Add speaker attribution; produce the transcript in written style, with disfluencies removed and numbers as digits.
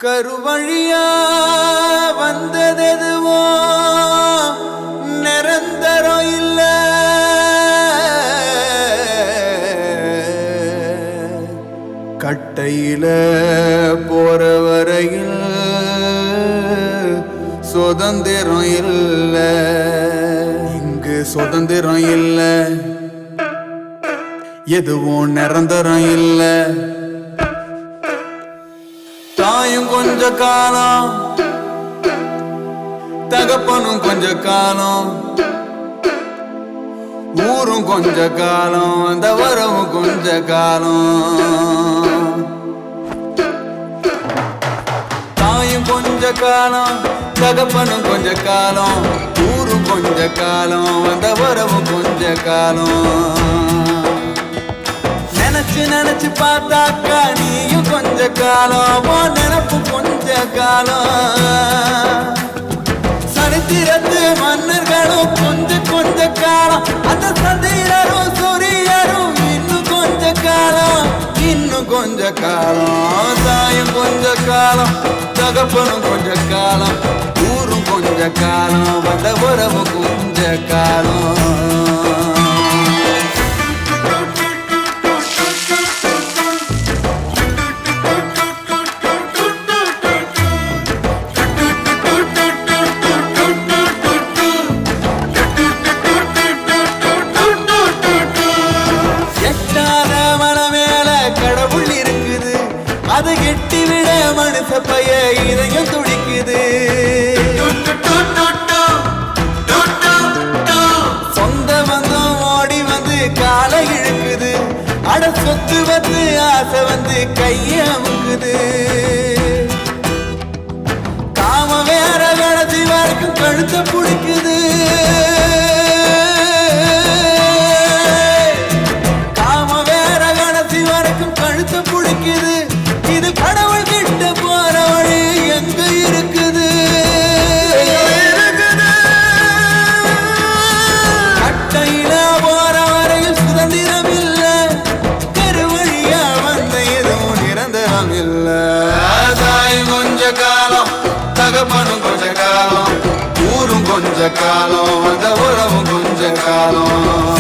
Speaker 1: கருவழியா வந்ததெதுவோ நிரந்தரம் இல்ல, கட்டையில போற வரையில் சுதந்திரம் இல்ல, இங்கு சுதந்திரம் இல்ல, எதுவும் நிரந்தரம் இல்ல. தாயும் கொஞ்ச காலம், தகப்பனும் கொஞ்ச காலம், ஊரும் கொஞ்ச காலம், அந்த வரவும் கொஞ்ச காலம். தாயும் கொஞ்ச காலம், தகப்பனும் கொஞ்ச காலம், ஊரும் கொஞ்ச காலம், அந்த வரவும் கொஞ்ச காலம். நினைச்சு நினைச்சு பார்த்தாக்கா நீயும் கொஞ்ச காலம், நினப்பு கொஞ்ச காலம். சரித்திரத்து மன்னர்களும் கொஞ்ச கொஞ்ச காலம், அந்த சந்திரரும் சூரியரும் இன்னும் கொஞ்ச காலம், இன்னும் கொஞ்ச காலம். தாயும் கொஞ்ச காலம், தகப்பனும் கொஞ்ச காலம், ஊரும் கொஞ்ச காலம், வந்த உறவு கொஞ்ச காலம். அதை எட்டி விட மனுஷ பைய இதயம் துடிக்குது. சொந்த பந்தம் ஓடி வந்து காலை இழுக்குது, அட சொத்து வந்து ஆசை வந்து கைய அமுக்குது. காம வேற கடைசி வரைக்கும் கழுத்த பிடிக்குது. காம வேற கடைசி வரைக்கும் கழுத்த பிடிக்குது. இது கடவுள் கிட்ட போற வழி எங்க இருக்குது? கட்டையில போற வரையில் சுதந்திரம் இல்ல, கருவழியா வந்த எதுவும் நிரந்தரம் இல்ல. தாயும் கொஞ்ச காலம், தகப்பனும் கொஞ்ச காலம், ஊரும் கொஞ்ச காலம், அந்த உறவும் கொஞ்ச காலம்.